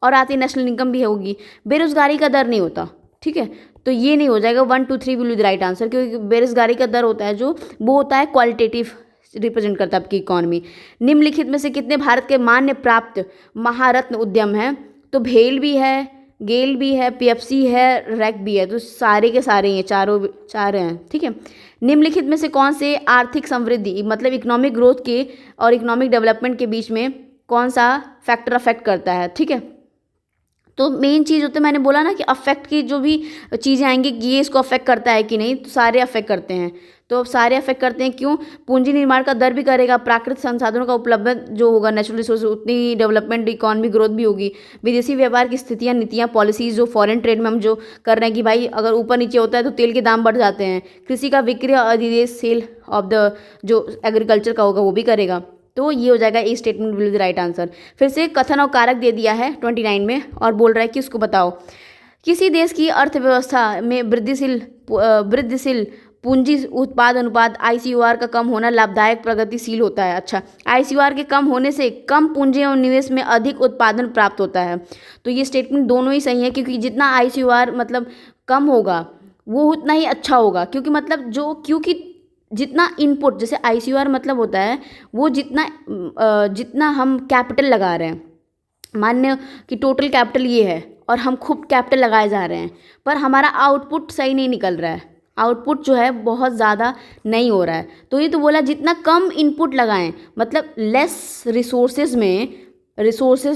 और आती नेशनल इनकम भी होगी। बेरोजगारी का दर नहीं होता। ठीक है, तो ये नहीं हो जाएगा, 1 2 3 will be the right answer, क्योंकि बेरोजगारी का दर होता है जो वो होता है क्वालिटेटिव, रिप्रेजेंट करता है आपकी इकोनॉमी। निम्नलिखित में से कितने भारत के मान्य प्राप्त महारत्न उद्यम हैं? तो भेल भी है, गेल भी है, पीएफसी है, रैक भी है, तो सारे के सारे हैं, चार हैं। ठीक है, निम्नलिखित में से कौन से आर्थिक समृद्धि, मतलब इकोनॉमिक ग्रोथ के और इकोनॉमिक डेवलपमेंट के बीच में कौन सा फैक्टर अफेक्ट करता है? ठीक है, तो मेन चीज़ होता है, मैंने बोला ना कि अफेक्ट की जो भी चीज़ें आएंगी कि ये इसको अफेक्ट करता है कि नहीं, तो सारे अफेक्ट करते हैं। तो सारे अफेक्ट करते हैं, क्यों? पूंजी निर्माण का दर भी करेगा, प्राकृतिक संसाधनों का उपलब्ध जो होगा, नेचुरल रिसोर्स, उतनी डेवलपमेंट, इकोनॉमिक ग्रोथ भी होगी। विदेशी व्यापार की स्थितियाँ, नीतियाँ, पॉलिसीज जो फॉरेन ट्रेड में हम जो कर रहे हैं कि भाई अगर ऊपर नीचे होता है तो तेल के दाम बढ़ जाते हैं। कृषि का विक्रय अधिदेश, सेल ऑफ द जो एग्रीकल्चर का होगा वो भी करेगा। तो ये हो जाएगा ए statement will be the right answer. फिर से कथन और कारक दे दिया है 29 में, और बोल रहा है कि उसको बताओ। किसी देश की अर्थव्यवस्था में वृद्धिशील पूंजी उत्पाद अनुपात ICOR का कम होना लाभदायक प्रगतिशील होता है। अच्छा, ICOR के कम होने से कम पूंजी और निवेश में अधिक उत्पादन प्राप्त होता है। तो ये स्टेटमेंट दोनों ही सही है, क्योंकि जितना ICOR मतलब कम होगा वो उतना ही अच्छा होगा, क्योंकि जितना इनपुट, जैसे ICOR मतलब होता है वो जितना हम कैपिटल लगा रहे हैं, मान्य कि टोटल कैपिटल ये है और हम खूब कैपिटल लगाए जा रहे हैं, पर हमारा आउटपुट सही नहीं निकल रहा है, आउटपुट जो है बहुत ज़्यादा नहीं हो रहा है। तो ये तो बोला जितना कम इनपुट लगाएं, मतलब लेस रिसोर्सेज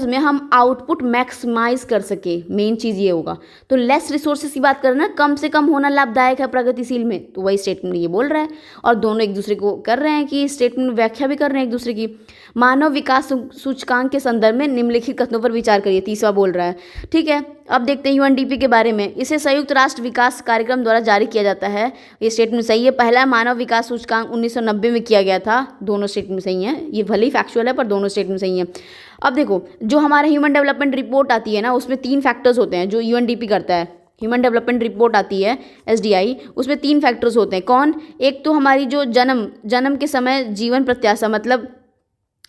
में हम आउटपुट मैक्सिमाइज कर सके, मेन चीज़ ये होगा। तो लेस रिसोर्सेज की बात करना, कम से कम होना लाभदायक है प्रगतिशील में, तो वही स्टेटमेंट ये बोल रहा है। और दोनों एक दूसरे को कर रहे हैं कि स्टेटमेंट व्याख्या भी कर रहे हैं एक दूसरे की। मानव विकास सूचकांक के संदर्भ में निम्नलिखित कथनों पर विचार करिए, तीसरा बोल रहा है। ठीक है, अब देखते हैं UNDP के बारे में। इसे संयुक्त राष्ट्र विकास कार्यक्रम द्वारा जारी किया जाता है, ये स्टेटमेंट सही है। पहला मानव विकास सूचकांक 1990 में किया गया था, दोनों स्टेटमेंट सही हैं, ये भले ही फैक्चुअल है पर दोनों स्टेटमेंट सही हैं। अब देखो, जो हमारे ह्यूमन डेवलपमेंट रिपोर्ट आती है ना, उसमें 3 फैक्टर्स होते हैं जो UNDP करता है। ह्यूमन डेवलपमेंट रिपोर्ट आती है SDI, उसमें 3 फैक्टर्स होते हैं। कौन? एक तो हमारी जो जन्म के समय जीवन प्रत्याशा, मतलब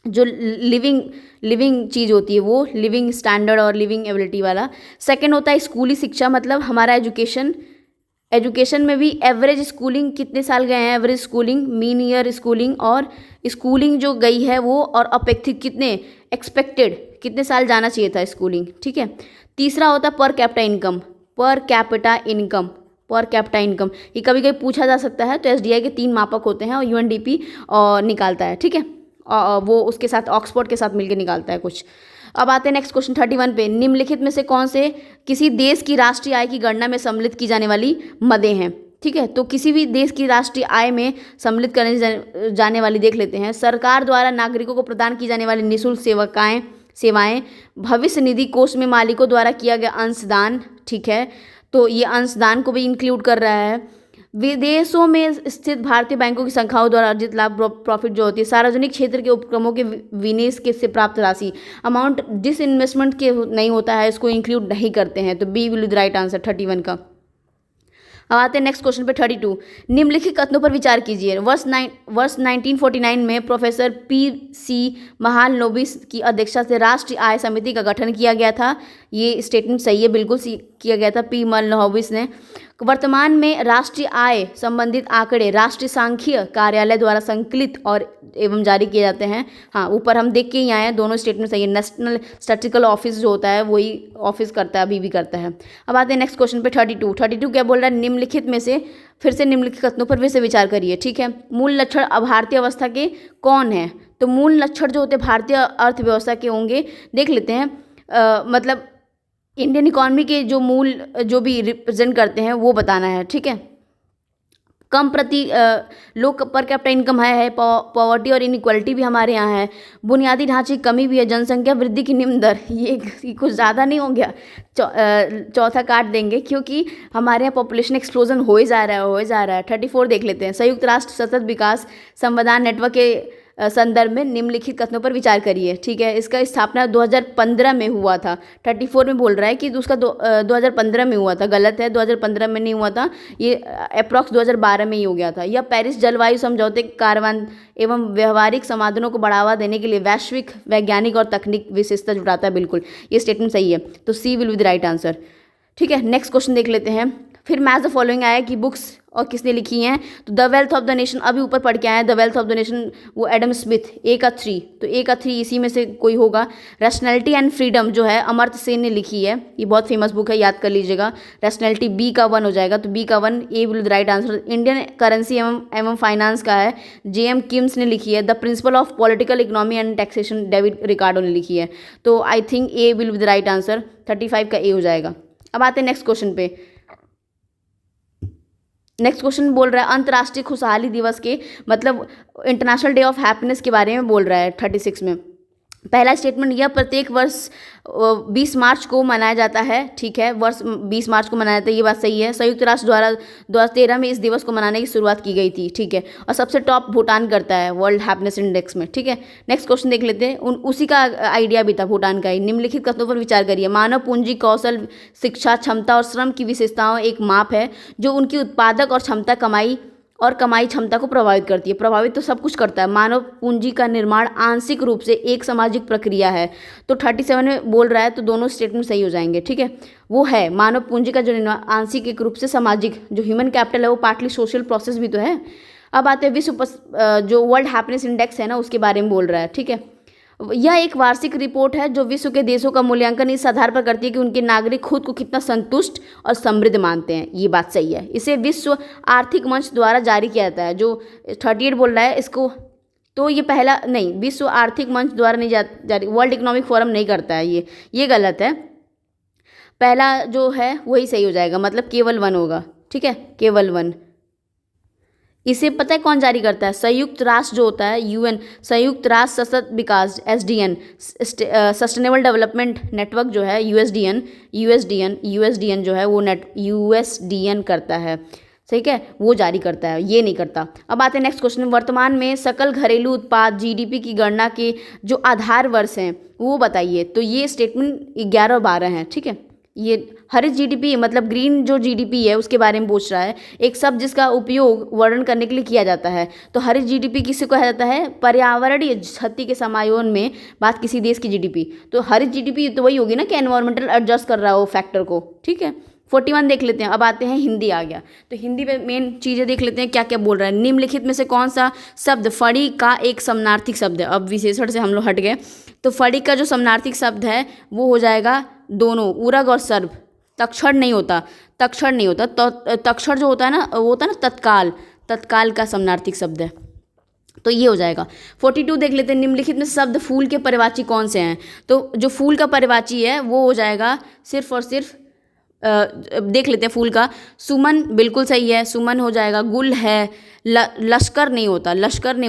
जो लिविंग चीज़ होती है वो लिविंग स्टैंडर्ड और लिविंग एबिलिटी वाला। सेकंड होता है स्कूली शिक्षा, मतलब हमारा एजुकेशन में भी एवरेज स्कूलिंग कितने साल गए हैं, average schooling, mean year schooling, और स्कूलिंग जो गई है वो, और अपेक्षित एक्सपेक्टेड कितने साल जाना चाहिए था स्कूलिंग। ठीक है, तीसरा होता है पर कैपिटा इनकम। ये कभी कभी पूछा जा सकता है, तो SDI के 3 मापक होते हैं और UNDP निकालता है। ठीक है, वो उसके साथ ऑक्सफोर्ड के साथ मिलकर निकालता है कुछ। अब आते हैं नेक्स्ट क्वेश्चन 31 पे। निम्नलिखित में से कौन से किसी देश की राष्ट्रीय आय की गणना में सम्मिलित की जाने वाली मदें हैं? ठीक है, तो किसी भी देश की राष्ट्रीय आय में सम्मिलित करने जाने वाली देख लेते हैं। सरकार द्वारा नागरिकों को प्रदान की जाने वाली निःशुल्क सेवाएं, भविष्य निधि कोष में मालिकों द्वारा किया गया अंशदान। ठीक है, तो ये अंशदान को भी इंक्लूड कर रहा है। विदेशों में स्थित भारतीय बैंकों की संस्थाओं द्वारा अर्जित लाभ, प्रॉफिट जो होती है, सार्वजनिक क्षेत्र के उपक्रमों के विनिवेश के से प्राप्त राशि, अमाउंट डिसइन्वेस्टमेंट के नहीं होता है, इसको इंक्लूड नहीं करते हैं। तो B will be the right answer 31 का। अब आते हैं नेक्स्ट क्वेश्चन पे 32। निम्नलिखित कथनों पर विचार कीजिए। वर्ष 1949 में प्रोफेसर PC महालनोबिस की अध्यक्षता से राष्ट्रीय आय समिति का गठन किया गया था। ये स्टेटमेंट सही है, बिल्कुल किया गया था P महालनोबिस ने। वर्तमान में राष्ट्रीय आय संबंधित आंकड़े राष्ट्रीय सांख्यिकी कार्यालय द्वारा संकलित और एवं जारी किए जाते हैं। हाँ, ऊपर हम देख के ही आए हैं, दोनों स्टेटमेंट सही है। नेशनल स्टैटिस्टिकल ऑफिस जो होता है वही ऑफिस करता है, अभी भी करता है। अब आते हैं नेक्स्ट क्वेश्चन पे 32 क्या बोल रहा है? निम्नलिखित में से फिर से निम्नलिखित कथनों पर फिर से विचार करिए। ठीक है, मूल लक्षण भारतीय अवस्था के कौन है? तो मूल लक्षण जो होते हैं भारतीय अर्थव्यवस्था के होंगे, देख लेते हैं। मतलब इंडियन इकॉनमी के जो मूल जो भी रिप्रेजेंट करते हैं वो बताना है। ठीक है, कम लो पर कैपिटा इनकम है, पॉवर्टी और इनइक्वालिटी भी हमारे यहाँ है, बुनियादी ढांचे की कमी भी है, जनसंख्या वृद्धि की निम्न दर, ये कुछ ज़्यादा नहीं हो गया, चौथा काट देंगे क्योंकि हमारे यहाँ पॉपुलेशन एक्सप्लोजन हो ही जा रहा है। 34 देख लेते हैं। संयुक्त राष्ट्र सतत विकास संवादान नेटवर्क के संदर्भ में निम्नलिखित कथनों पर विचार करिए। ठीक है, इसका स्थापना 2015 में हुआ था। 34 में बोल रहा है कि उसका 2015 में हुआ था, गलत है, 2015 में नहीं हुआ था, ये अप्रॉक्स 2012 में ही हो गया था। यह पेरिस जलवायु समझौते के कार्यान्वयन एवं व्यवहारिक समाधानों को बढ़ावा देने के लिए वैश्विक वैज्ञानिक और तकनीक विशेषता जुटाता है। बिल्कुल, ये स्टेटमेंट सही है, तो C will be the right answer. ठीक है, नेक्स्ट क्वेश्चन देख लेते हैं। फिर मैच द फॉलोइंग आया कि बुक्स और किसने लिखी हैं, तो the wealth of the nation अभी ऊपर पढ़ के आए हैं। The wealth of the nation वो एडम स्मिथ, A का 3, तो A का 3 इसी में से कोई होगा। रैशनैलिटी एंड फ्रीडम जो है अमर्त्य सेन ने लिखी है, ये बहुत फेमस बुक है, याद कर लीजिएगा। रैशनैलिटी B का 1 हो जाएगा, तो B का 1, A will the right answer. Indian currency एवं फाइनेंस का है, JM किम्स ने लिखी है। The principle of political economy and taxation David Ricardo ने लिखी है, तो I think A will be the right answer. 35 का A हो जाएगा। अब आते हैं नेक्स्ट क्वेश्चन पे। नेक्स्ट क्वेश्चन बोल रहा है अंतर्राष्ट्रीय खुशहाली दिवस के, मतलब इंटरनेशनल डे ऑफ हैप्पीनेस के बारे में बोल रहा है 36 में। पहला स्टेटमेंट, यह प्रत्येक वर्ष 20 मार्च को मनाया जाता है। ठीक है, वर्ष 20 मार्च को मनाया जाता है, ये बात सही है। संयुक्त राष्ट्र द्वारा 2013 में इस दिवस को मनाने की शुरुआत की गई थी। ठीक है, और सबसे टॉप भूटान करता है वर्ल्ड हैप्पीनेस इंडेक्स में। ठीक है, नेक्स्ट क्वेश्चन देख लेते हैं। उसी का आइडिया भी था भूटान का ही। निम्नलिखित कथनों पर विचार करिए। मानव पूंजी, कौशल, शिक्षा, क्षमता और श्रम की विशेषताओं एक माप है जो उनकी उत्पादक और क्षमता कमाई और कमाई क्षमता को प्रभावित करती है। प्रभावित तो सब कुछ करता है। मानव पूंजी का निर्माण आंशिक रूप से एक सामाजिक प्रक्रिया है। तो 37 में बोल रहा है, तो दोनों स्टेटमेंट सही हो जाएंगे, ठीक है। वो है मानव पूंजी का जो निर्माण आंशिक एक रूप से सामाजिक, जो ह्यूमन कैपिटल है वो पार्टली सोशल प्रोसेस भी तो है। अब आते हैं जो वर्ल्ड हैप्पीनेस इंडेक्स है ना, उसके बारे में बोल रहा है, ठीक है। यह एक वार्षिक रिपोर्ट है जो विश्व के देशों का मूल्यांकन इस आधार पर करती है कि उनके नागरिक खुद को कितना संतुष्ट और समृद्ध मानते हैं। ये बात सही है। इसे विश्व आर्थिक मंच द्वारा जारी किया जाता है। जो 38 बोल रहा है इसको, तो ये पहला नहीं, विश्व आर्थिक मंच द्वारा नहीं जारी, वर्ल्ड इकोनॉमिक फोरम नहीं करता है, ये गलत है। पहला जो है वही सही हो जाएगा, मतलब केवल 1 होगा, ठीक है, केवल 1। इसे पता है कौन जारी करता है? संयुक्त राष्ट्र जो होता है, यूएन, संयुक्त राष्ट्र सतत विकास, एसडीएन, सस्टेनेबल डेवलपमेंट नेटवर्क जो है, यूएसडीएन जो है वो यूएसडीएन करता है, ठीक है, वो जारी करता है, ये नहीं करता। अब आते हैं नेक्स्ट क्वेश्चन। वर्तमान में सकल घरेलू उत्पाद जीडीपी की गणना के जो आधार वर्ष हैं वो बताइए। तो ये स्टेटमेंट 11 और 12 हैं, ठीक है। ये हरित जीडीपी मतलब ग्रीन जो जीडीपी है उसके बारे में पूछ रहा है, एक शब्द जिसका उपयोग वर्णन करने के लिए किया जाता है। तो हरित जीडीपी किसे कहा जाता है? पर्यावरणीय क्षति के समायोजन में बात किसी देश की जीडीपी। तो हरित जीडीपी तो वही होगी ना कि एनवायरमेंटल एडजस्ट कर रहा हो फैक्टर को, ठीक है। 41 देख लेते हैं। अब आते हैं हिंदी आ गया, तो हिंदी में मेन चीज़ें देख लेते हैं क्या क्या बोल रहा है। निम्नलिखित में से कौन सा शब्द फड़ी का एक समानार्थी शब्द है? अब विशेषण से हम लोग हट गए, तो फड़ी का जो समानार्थी शब्द है वो हो जाएगा दोनों, उरग और सर्व। तक्षण नहीं होता, तो तक्षण जो होता है ना, वो होता है ना तत्काल का समानार्थी शब्द है, तो ये हो जाएगा। 42 देख लेते हैं। निम्नलिखित में शब्द फूल के परिवाची कौन से हैं? तो जो फूल का परिवाची है वो हो जाएगा सिर्फ और सिर्फ देख लेते हैं फूल का। सुमन बिल्कुल सही है, सुमन हो जाएगा। गुल है। लश्कर नहीं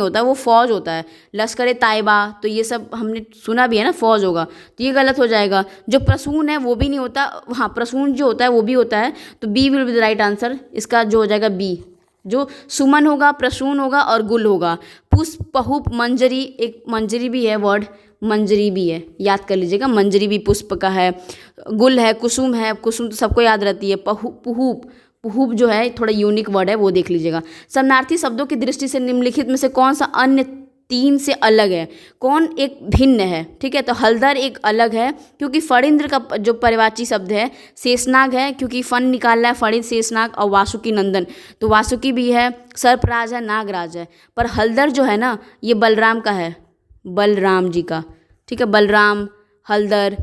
होता, वो फौज होता है। लश्कर ए तायबा, तो ये सब हमने सुना भी है ना, फौज होगा, तो ये गलत हो जाएगा। जो प्रसून है वो भी नहीं होता, हाँ प्रसून जो होता है वो भी होता है, तो B will be the right answer. इसका जो हो जाएगा बी, जो सुमन होगा, प्रसून होगा और गुल होगा। पुष्प, पहुप, मंजरी, एक मंजरी भी है वर्ड, मंजरी भी है, याद कर लीजिएगा, मंजरी भी पुष्प का है। गुल है, कुसुम है, कुसुम तो सबको याद रहती है। पुहूप जो है थोड़ा यूनिक वर्ड है, वो देख लीजिएगा। समानार्थी शब्दों की दृष्टि से निम्नलिखित में से कौन सा अन्य 3 से अलग है? कौन एक भिन्न है? ठीक है, तो हलदर एक अलग है क्योंकि फणींद्र का जो परिवाची शब्द है। शेषनाग है क्योंकि फन निकालना है, फणित, शेषनाग। और वासुकी नंदन, तो वासुकी भी है। सर्पराज है, नागराज है। पर हलदर जो है ना, ये बलराम का है, बलराम जी का, ठीक है, बलराम, हलदर,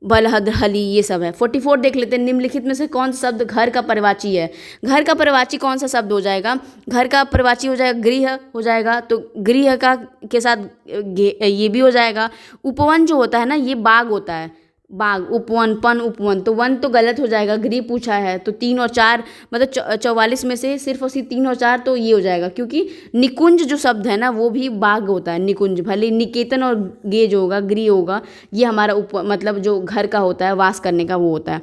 बलहद्र, हली, ये सब है। 44 देख लेते हैं। निम्नलिखित में से कौन सा शब्द घर का परिवाची है? घर का परिवाची कौन सा शब्द हो जाएगा? घर का परिवाची हो जाएगा गृह हो जाएगा, तो गृह का के साथ ये भी हो जाएगा। उपवन जो होता है ना, ये बाग होता है, बाग, उपवन, उपवन, तो 1 तो गलत हो जाएगा, गृह पूछा है, तो 3 और 4 मतलब 44 में से सिर्फ उसी 3 और 4 तो ये हो जाएगा, क्योंकि निकुंज जो शब्द है ना वो भी बाग होता है, निकुंज। भले निकेतन और गे जो होगा, गृह होगा, ये हमारा मतलब जो घर का होता है, वास करने का, वो होता है।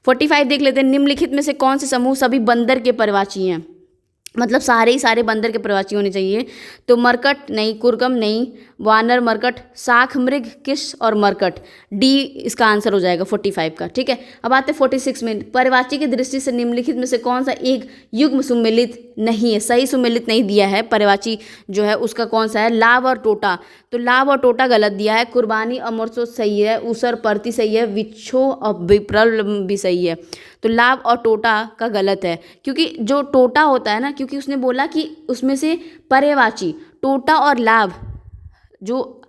45 देख लेते हैं। निम्नलिखित में से कौन से समूह सभी बंदर के परिवाची हैं? मतलब सारे ही सारे बंदर के परिवाची होने चाहिए। तो मरकट नहीं, कुरकम नहीं, वानर, मरकट, शाख, मृग, किश और मरकट, डी इसका आंसर हो जाएगा 45 का, ठीक है। अब आते हैं 46 में। परिवाची की दृष्टि से निम्नलिखित में से कौन सा एक युग्म सुमेलित नहीं है? सही सुमेलित नहीं दिया है परिवाची जो है, उसका कौन सा है? लाभ और टोटा, तो लाभ और टोटा गलत दिया है। कुर्बानी, अमरसो सही है। उसर, परती सही है। विच्छो और विप्रल भी सही है। तो लाभ और टोटा का गलत है, क्योंकि जो टोटा होता है ना, क्योंकि उसने बोला कि उसमें से पर्यायवाची, टोटा और लाभ, जो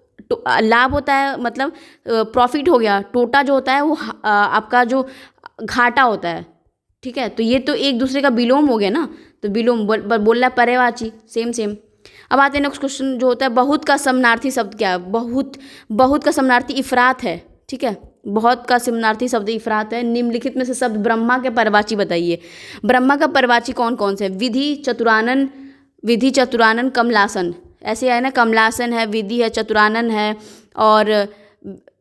लाभ होता है मतलब प्रॉफिट हो गया, टोटा जो होता है वो आपका जो घाटा होता है, ठीक है। तो ये तो एक दूसरे का विलोम हो गया ना, तो विलोम बोल रहा है पर्यायवाची, सेम। अब आते हैं नेक्स्ट क्वेश्चन जो होता है बहुत का समानार्थी शब्द क्या है? बहुत का समानार्थी इफरात है, ठीक है, बहुत का समानार्थी शब्द इफरात है। निम्नलिखित में से शब्द ब्रह्मा के परिवाची बताइए। ब्रह्मा का परिवाची कौन कौन से? विधि, चतुरानन, कमलासन, ऐसे है ना, कमलासन है, विधि है, चतुरानन है, और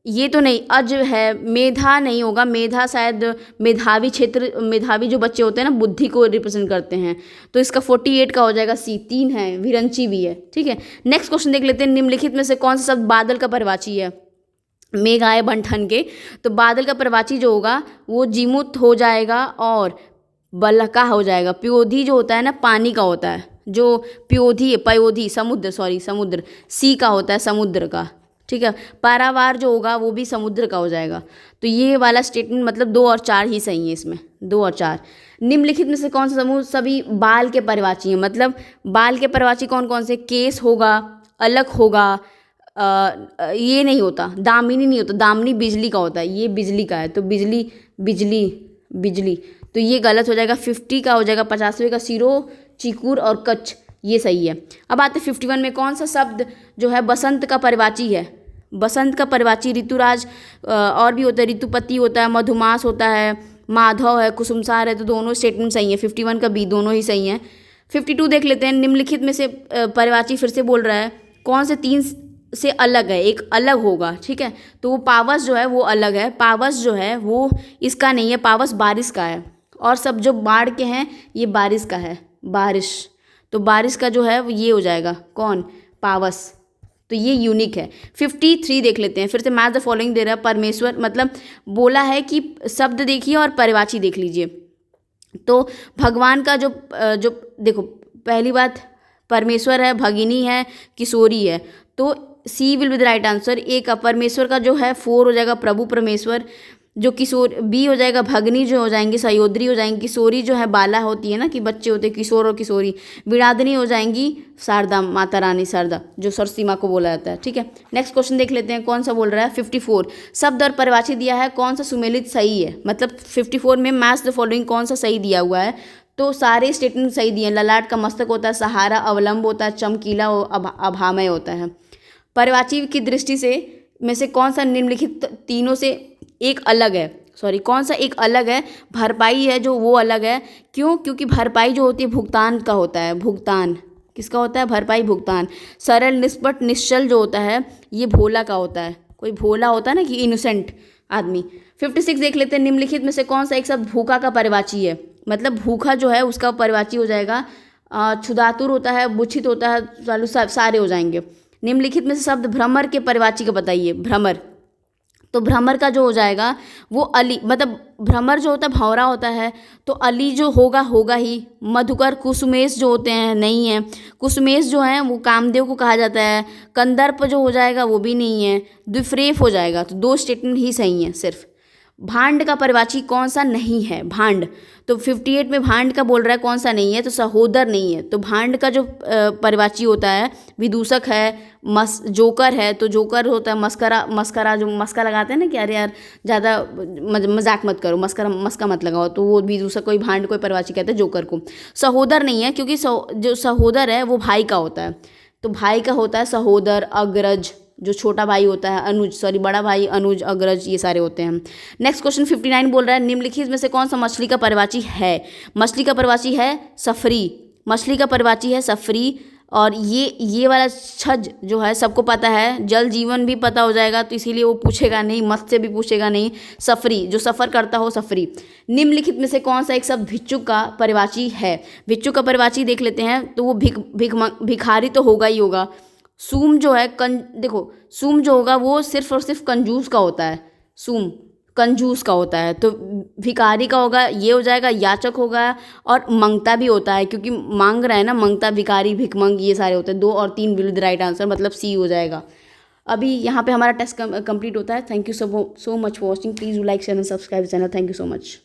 ये तो नहीं, अज है। मेधा नहीं होगा, मेधा शायद मेधावी क्षेत्र, मेधावी जो बच्चे होते हैं ना, बुद्धि को रिप्रेजेंट करते हैं, तो इसका 48 का हो जाएगा सी। 3 है, विरंची भी है, ठीक है। नेक्स्ट क्वेश्चन देख लेते हैं। निम्नलिखित में से कौन सा शब्द बादल का परिवाची है? मेघ आए बंठन के, तो बादल का परिवाची जो होगा वो जीमूत हो जाएगा और बलका हो जाएगा। प्योधी जो होता है ना, पानी का होता है, जो प्योधी है, पयोधी, समुद्र, सॉरी समुद्र, सी का होता है समुद्र का, ठीक है। पारावार जो होगा वो भी समुद्र का हो जाएगा। तो ये वाला स्टेटमेंट मतलब 2 और 4 ही सही है इसमें, 2 और 4। निम्नलिखित में से कौन सा समूह सभी बाल के परिवाची हैं, मतलब बाल के परिवाची कौन कौन से, केस होगा, अलग होगा, ये नहीं होता, दामिनी नहीं होता, दामिनी बिजली का होता है, ये बिजली का है, तो बिजली बिजली बिजली, तो ये गलत हो जाएगा। 50 का हो जाएगा 50वें का सिरो, चिकूर और कच्छ, ये सही है। अब आते 51 में, कौन सा शब्द जो है बसंत का परिवाची है, बसंत का परिवाची ऋतुराज, और भी होता है, ऋतुपति होता है, मधुमास होता है, माधव है, कुसुमसार है, तो दोनों स्टेटमेंट सही है। 51 का बी, दोनों ही सही हैं। 52 देख लेते हैं, निम्नलिखित में से परिवाची फिर से बोल रहा है, कौन से 3 से अलग है, एक अलग होगा, ठीक है। तो वो पावस जो है वो अलग है, पावस जो है वो इसका नहीं है, पावस बारिश का है, और सब जो बाढ़ के हैं ये बारिश का है, बारिश, तो बारिश का जो है वो ये हो जाएगा, कौन, पावस, तो ये यूनिक है। 53 देख लेते हैं, फिर से मैच द फॉलोइंग दे रहा है, परमेश्वर, मतलब बोला है कि शब्द देखिए और परिवाची देख लीजिए। तो भगवान का जो देखो, पहली बात परमेश्वर है, भगिनी है, किशोरी है, तो C will be the right answer. एक परमेश्वर का जो है 4 हो जाएगा, प्रभु परमेश्वर, जो किशोर, बी हो जाएगा, भगनी जो हो जाएंगी सयोदरी हो जाएंगी, किशोरी जो है बाला होती है ना कि बच्चे होते हैं, किशोर और किशोरी, विरादनी हो जाएंगी शारदा, माता रानी शारदा, जो सरस्वती माँ को बोला जाता है, ठीक है। नेक्स्ट क्वेश्चन देख लेते हैं, कौन सा बोल रहा है। 54 शब्द और परिभाषित दिया है, कौन सा सुमेलित सही है, मतलब 54 में मैच द फॉलोइंग कौन सा सही दिया हुआ है, तो सारे स्टेटमेंट सही दिए हैं। ललाट का मस्तक होता है, सहारा, अवलंब होता है, चमकीला, अभामय होता है। परिवाची की दृष्टि से में से कौन सा निम्नलिखित तीनों से एक अलग है, सॉरी कौन सा एक अलग है, भरपाई है जो वो अलग है, क्यों, क्योंकि भरपाई जो होती है भुगतान का होता है, भुगतान किसका होता है, भरपाई भुगतान। सरल, निष्पट, निश्चल जो होता है ये भोला का होता है, कोई भोला होता है ना कि इनोसेंट आदमी। 56 देख लेते हैं, निम्नलिखित में से कौन सा एक शब्द भूखा का परिवाची है, मतलब भूखा जो है उसका परिवाची हो जाएगा, क्षुधातुर होता है, बुच्छित होता है, चालू सारे हो जाएंगे। निम्नलिखित में से शब्द भ्रमर के परिवाची का बताइए, भ्रमर, तो भ्रमर का जो हो जाएगा वो अली, मतलब भ्रमर जो होता है भंवरा होता है, तो अली जो होगा होगा ही। मधुकर, कुसुमेश जो होते हैं नहीं है, कुसुमेश जो है वो कामदेव को कहा जाता है। कंदर्प जो हो जाएगा वो भी नहीं है, द्विफ्रेफ हो जाएगा, तो 2 स्टेटमेंट ही सही हैं सिर्फ। भांड का परिवाची कौन सा नहीं है, भांड, तो 58 में भांड का बोल रहा है कौन सा नहीं है, तो सहोदर नहीं है। तो भांड का जो परिवाची होता है विदूषक है, जोकर है, तो जोकर होता है मस्करा, मस्करा जो मस्का लगाते हैं ना कि अरे यार ज़्यादा मजाक मत करो, मस्का मत लगाओ, तो वो विदूषक कोई भांड कोई परिवाची कहते हैं जोकर को। सहोदर नहीं है, क्योंकि जो सहोदर है वो भाई का होता है, तो भाई का होता है सहोदर, अग्रज जो छोटा भाई होता है, अनुज, सॉरी बड़ा भाई, अनुज, अग्रज, ये सारे होते हैं। नेक्स्ट क्वेश्चन 59 बोल रहा है, निम्नलिखित में से कौन सा मछली का परिवाची है, मछली का परिवाची है सफरी, मछली का परिवाची है सफरी। और ये वाला छज जो है सबको पता है, जल जीवन भी पता हो जाएगा, तो इसीलिए वो पूछेगा नहीं, मत्स्य भी पूछेगा नहीं, सफरी जो सफ़र करता हो, सफरी। निम्नलिखित में से कौन सा एक शब्द भिक्षुक का परिवाची है, भिक्षुक का परिवाची देख लेते हैं, तो वो भिखारी तो होगा ही होगा। सूम जो है देखो सूम जो होगा वो सिर्फ और सिर्फ कंजूस का होता है, सूम कंजूस का होता है, तो भिखारी का होगा ये हो जाएगा, याचक होगा, और मंगता भी होता है क्योंकि मांग रहा है ना, मंगता, भिखारी, भिखमंग, ये सारे होते हैं। 2 और 3 will be the right answer, मतलब सी हो जाएगा। अभी यहाँ पे हमारा टेस्ट कंप्लीट होता है। Thank you so much for watching, please do like share and subscribe channel. Thank you so much.